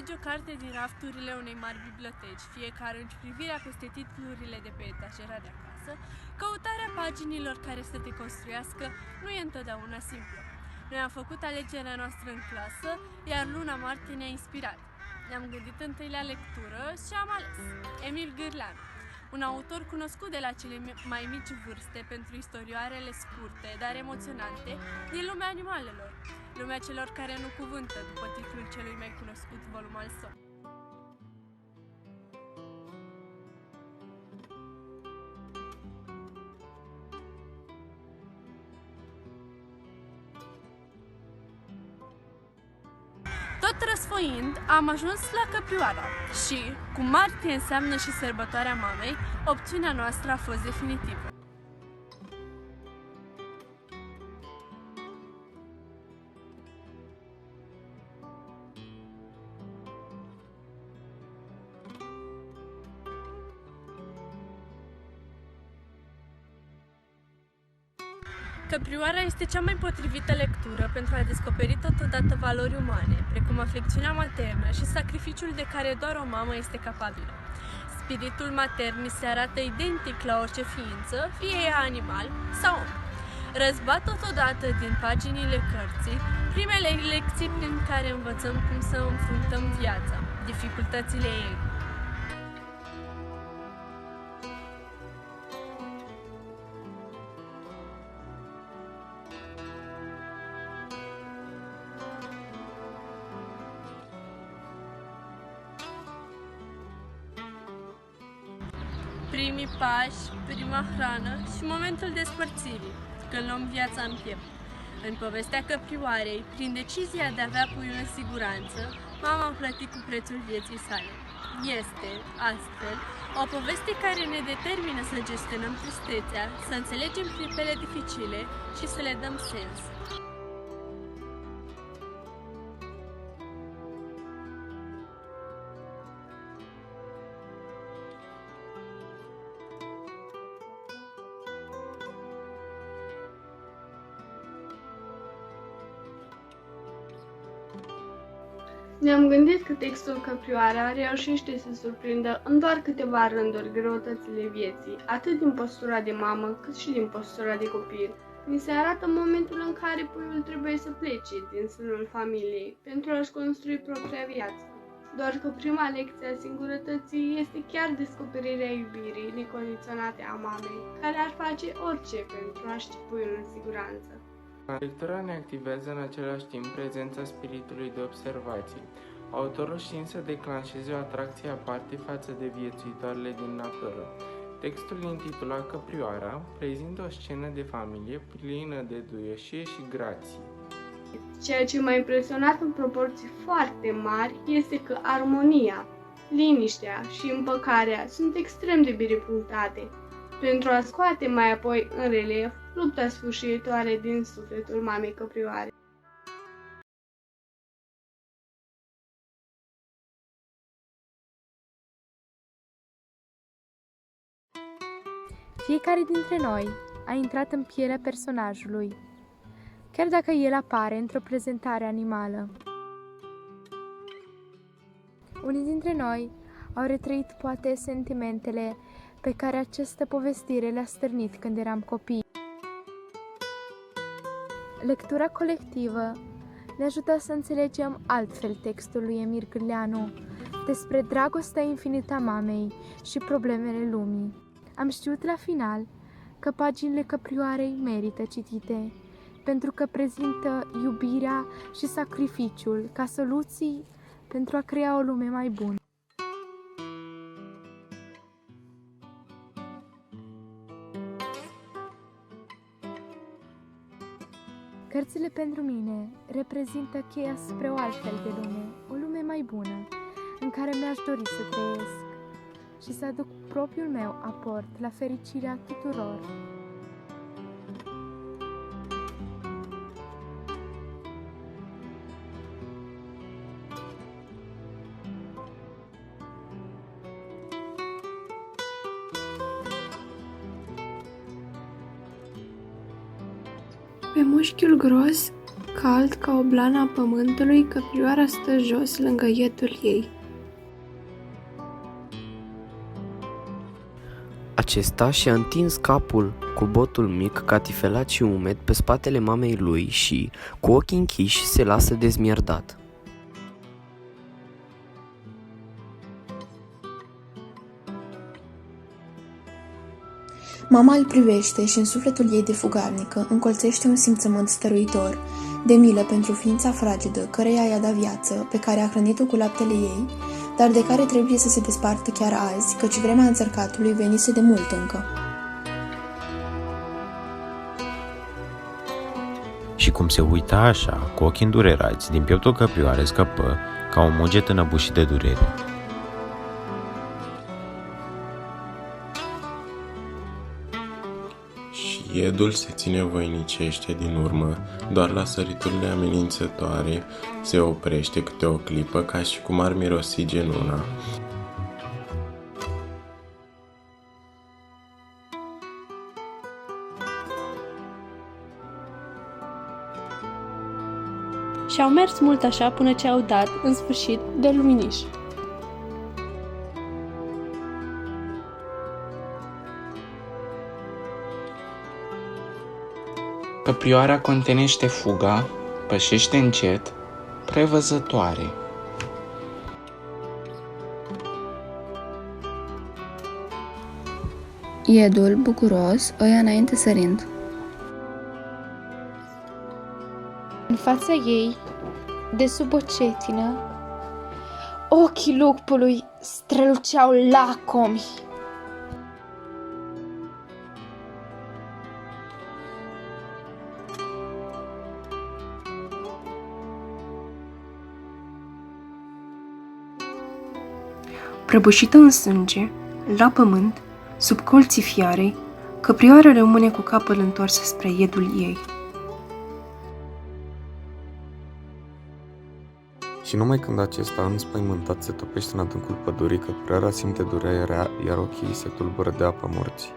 alegi o carte din rafturile unei mari biblioteci, fie că arunci privirea peste titlurile de pe etajera de acasă, căutarea paginilor care să te construiască nu e întotdeauna simplă. Noi am făcut alegerea noastră în clasă, iar luna martie ne-a inspirat. Ne-am gândit întâi la lectură și am ales Emil Gârleanu, un autor cunoscut de la cele mai mici vârste pentru istorioarele scurte, dar emoționante, din lumea animalelor, lumea celor care nu cuvântă, după titlul celui mai cunoscut volum al său. Tot răsfoind, am ajuns la Căprioara și, cum martie înseamnă și sărbătoarea mamei, opțiunea noastră a fost definitivă. Căprioara este cea mai potrivită lectură pentru a descoperi totodată valori umane, precum afecțiunea maternă și sacrificiul de care doar o mamă este capabilă. Spiritul matern se arată identic la orice ființă, fie ea animal sau om. Răzbat totodată din paginile cărții primele lecții prin care învățăm cum să înfruntăm viața, dificultățile ei. Primii pași, prima hrană și momentul despărțirii, când luăm viața în piept. În povestea Căprioarei, prin decizia de a avea puiul în siguranță, mama a plătit cu prețul vieții sale. Este, astfel, o poveste care ne determină să gestionăm tristețea, să înțelegem clipele dificile și să le dăm sens. Ne-am gândit că textul Căprioara reușește să surprindă în doar câteva rânduri greutățile vieții, atât din postura de mamă, cât și din postura de copil. Ni se arată momentul în care puiul trebuie să plece din sânul familiei pentru a-și construi propria viață. Doar că prima lecție a singurătății este chiar descoperirea iubirii necondiționate a mamei, care ar face orice pentru a ști puiul în siguranță. Lectura ne activează în același timp prezența spiritului de observație. Autorul știind să declanșeze o atracție aparte față de viețuitoarele din natură. Textul intitulat Căprioara prezintă o scenă de familie plină de duioșie și grație. Ceea ce m-a impresionat în proporții foarte mari este că armonia, liniștea și împăcarea sunt extrem de bine punctate, pentru a scoate mai apoi în relief lupta sfârșitoare din sufletul mamei Căprioare. Fiecare dintre noi a intrat în pielea personajului, chiar dacă el apare într-o prezentare animală. Unii dintre noi au retrăit poate sentimentele pe care această povestire le-a stârnit când eram copii. Lectura colectivă ne ajută să înțelegem altfel textul lui Emil Gârleanu despre dragostea infinită a mamei și problemele lumii. Am știut la final că paginile Căprioarei merită citite, pentru că prezintă iubirea și sacrificiul ca soluții pentru a crea o lume mai bună. Cărțile pentru mine reprezintă cheia spre o altfel de lume, o lume mai bună, în care mi-aș dori să trăiesc și să aduc propriul meu aport la fericirea tuturor. Pe mușchiul gros cald ca o blană a pământului, căprioara stă jos lângă ietul ei. Acesta și-a întins capul cu botul mic, catifelat și umed, pe spatele mamei lui și, cu ochii închiși, se lasă dezmierdat. Mama îl privește și în sufletul ei de fugarnică încolțește un simțământ stăruitor, de milă pentru ființa fragedă, căreia i-a dat viață, pe care a hrănit-o cu laptele ei, dar de care trebuie să se despartă chiar azi, căci vremea înțărcatului venise de mult încă. Și cum se uita așa, cu ochii îndurerați, din pieptul căprioarei scăpă, ca un muget înăbușit de durere. Și iedul se ține voinicește din urmă, doar la săriturile amenințătoare se oprește câte o clipă, ca și cum ar mirosi genuna. Și au mers mult așa până ce au dat, în sfârșit, de luminiș. Căprioara contenește fuga, pășește încet, prevăzătoare. Iedul, bucuros, o ia înainte sărind. În fața ei, de sub o cetină, ochii lupului străluceau lacomi. Prăbușită în sânge, la pământ, sub colții fiarei, căprioara rămâne cu capul întors spre iedul ei. Și numai când acesta, înspăimântat, se topește în adâncul pădurii, căprioara simte durerea, iar ochii se tulbură de apa morții.